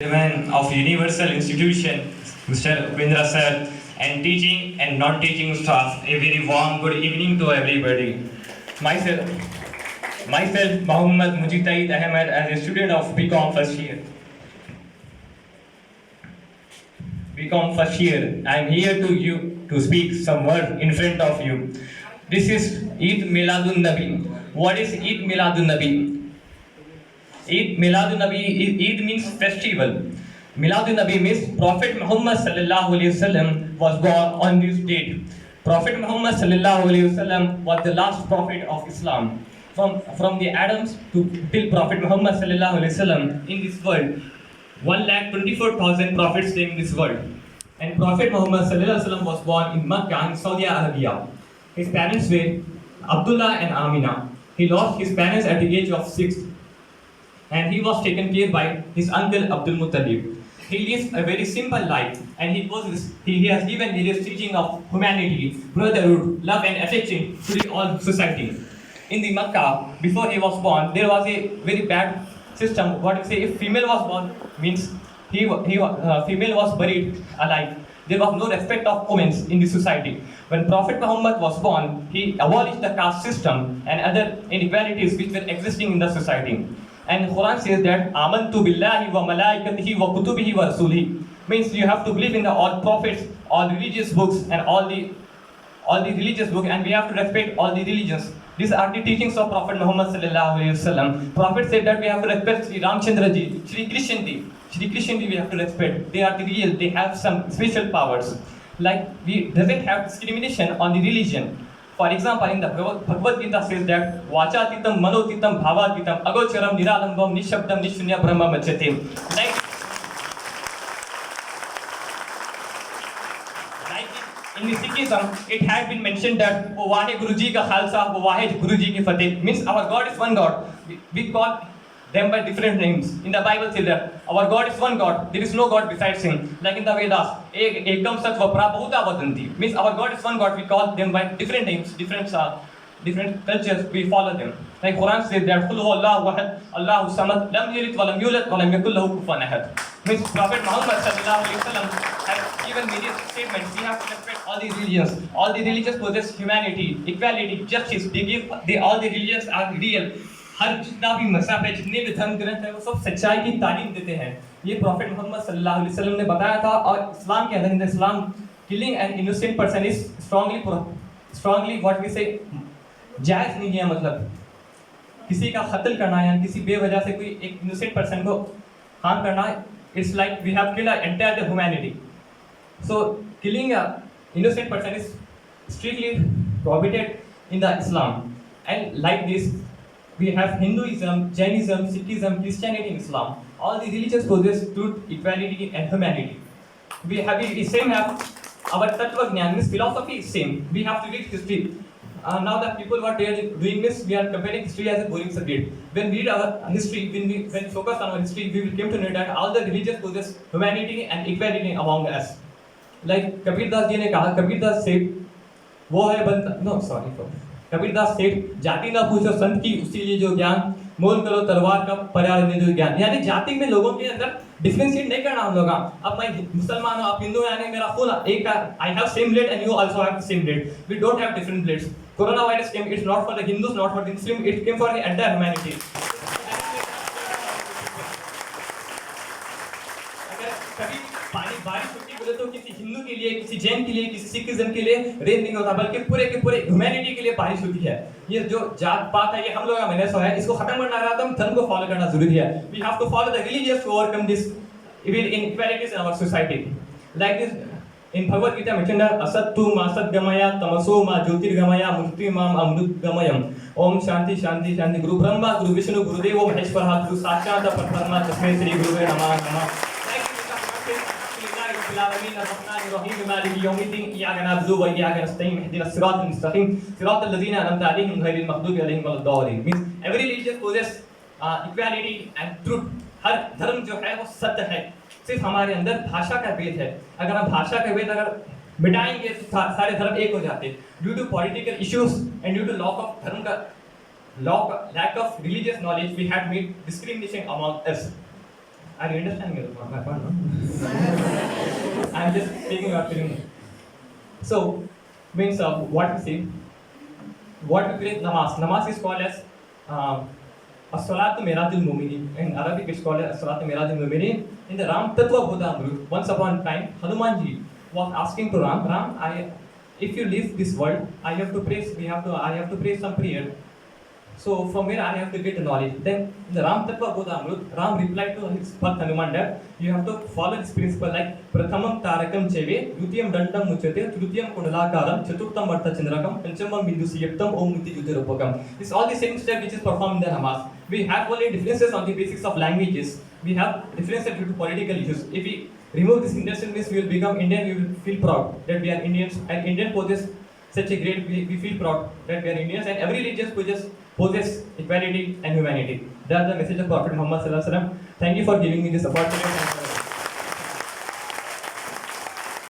Chairman of Universal Institution, Mr. Upendra Sir, and teaching and non-teaching staff, a very warm good evening to everybody. Myself, Mohammad Mujitaid Ahmed, as a student of BCom first year. I am here to speak some word in front of you. This is Eid Miladun Nabi. What is Eid Miladun Nabi? Eid Miladun Nabi, Eid means festival. Miladun Nabi means Prophet Muhammad sallallahu alaihi wasallam was born on this date. Prophet Muhammad sallallahu alaihi wasallam was the last prophet of Islam. From the Adams to till Prophet Muhammad sallallahu alaihi wasallam in this world, 1,24,000 prophets came in this world. And Prophet Muhammad sallallahu alaihi wasallam was born in Makkah in Saudi Arabia. His parents were Abdullah and Amina. He lost his parents at the age of 6. And he was taken care by his uncle Abdul Muttalib. He lives a very simple life, and he has given various teaching of humanity, brotherhood, love and affection to the all society. In the Makkah, before he was born, there was a very bad system. What you say, if female was born, means female was buried alive. There was no respect of women in the society. When Prophet Muhammad was born, he abolished the caste system and other inequalities which were existing in the society. And Quran says that Amantu billahi wa malaikatihi wa kutubihi wa rasulihi, means you have to believe in the all prophets, all religious books and all the religious books, and we have to respect all the religions. These are the teachings of Prophet Muhammad sallallahu alaihi wasallam. Prophet said that we have to respect Sri Ramchandra ji, Sri Krishna ji we have to respect. They are the real, they have some special powers. Like we doesn't have discrimination on the religion. For example, in the Bhagavad Gita says that Vachatitam, Manotitam, Bhavatitam, Agocharam, Niralambam, Nishabdam, Nishunya, Brahma Machatim. Like in the Sikhism, it has been mentioned that Wahe Guruji ka Khalsa, Wahe Guruji ki Fateh. Means our God is one God. We call them by different names. In the Bible says that our God is one God. There is no God besides Him. Like in the Vedas, Ekam Sat Vapra Bahuta Vadanti. Means our God is one God. We call them by different names, different cultures. We follow them. Like Quran says that Qul huwa Allahu ahad, Allahu samad, lam yalid wa lam yulad wa lam yakul lahu kufuwan ahad. Means Prophet Muhammad sallallahu alaihi wasallam has given various statements. We have to respect all the religions. All the religions possess humanity, equality, justice. All the religions are real. हर जितना भी मज़हब है, जितने भी धर्म ग्रंथ है, वो सब सच्चाई की तालीम देते हैं. ये प्रॉफिट मोहम्मद सल्लल्लाहु अलैहि वसल्लम ने बताया था. और इस्लाम के अंदर Islam killing an innocent person is strongly what we say जायज़ नहीं है. मतलब किसी का कत्ल करना या किसी बेवजह से कोई एक इनोसेंट पर्सन को हार्म करना, it's like we have killed entire the humanity. So killing a innocent person is strictly prohibited in the Islam. And like this we have Hinduism, Jainism, Sikhism, Christianity, and Islam. All the religions possess truth, equality, and humanity. We have our Tattva Gyan, means philosophy is same. We have to read history. Now that people what they are doing this, we are comparing history as a boring subject. When we read our history, when we focus on our history, we will come to know that all the religions possess humanity and equality among us. Like Kabir Das ji ने कहा, Kabir Das said, वो है बंदा, no sorry for Kabirdas सेठ, जाति ना पूछो संत की उसी लिए जो ज्ञान, मोल करो तलवार का पर्यावरण जो ज्ञान. यानी जाति में लोगों के अंदर डिफरेंशिएट नहीं करना हम लोग. अब मैं मुसलमान हूँ, आप हिंदू हैं, यानी मेरा खून एक I have same blood and you also have the same blood. We don't have different bloods. Corona virus came, it's not for the Hindus, not for the Muslim, it came for the entire humanity. बारिश होती बोले तो किसी हिंदू के लिए, किसी जैन के लिए, किसी सिखिज्म के लिए रेन नहीं होता, बल्कि पूरे के पूरे ह्यूमैनिटी के लिए बारिश होती है. ये जो जात पात है, ये हम लोग का मैनेज है, इसको खत्म करना रहा तो हम धर्म को फॉलो करना जरूरी है. We have to follow the religious to overcome this inequalities in our society. Like this in Bhagavad Gita mentioned that asattu ma satgamaya tamaso ma jyotirgamaya murtimam amrutgamayam. Om shanti shanti shanti. Guru Brahma, Guru Vishnu, Guru Devo Maheshwara, Guru Sakshat Parabrahma, Tasmai Shri Gurave Namah Namah. العالمين الرحمن الرحيم مالك يوم الدين إياك نعبد وإياك نستعين اهدنا الصراط المستقيم صراط الذين أنعمت عليهم غير المغضوب عليهم ولا الضالين. Means every religion possess equality and truth. हर धर्म जो है वो सत्य है. सिर्फ हमारे अंदर भाषा का भेद है. अगर हम भाषा का भेद अगर मिटाएंगे तो सारे धर्म एक हो जाते. Due to political issues and due to lack of religious knowledge, we had made discrimination among us. Are you understanding my point? No? I'm just speaking your feeling. So, means what we see, what we pray namaz. Namaz is called as as-salatu miradul mu'minin. In Arabic, it's called as as-salatu miradul mu'minin. In the Ram Tattva Bodhamrut, once upon a time, Hanumanji was asking to Ram, if you leave this world, I have to pray some prayer. So from where I have to get the knowledge? Then in the Ram Tattva Bodhamrut, Ram replied to his Bhakt Hanuman that you have to follow this principle like Prathamam Tarakam Cheve, Dutiyam Dandam Muchate, Trutiyam Kundalakaram, Chaturtham Vartha Chandrakam, Panchamam Bindu Siyaptam, Om Niti Jutirupakam. This all the same step which is performed in the namaz. We have only differences on the basics of languages. We have differences due to political issues. If we remove this Indian means we will become Indian, we will feel proud that we are Indians, and Indian possess such a great, we feel proud that we are Indians, and every religion possess equality and humanity. That's the message of Prophet Muhammad Sallallahu Alaihi Wasallam. Thank you for giving me this opportunity.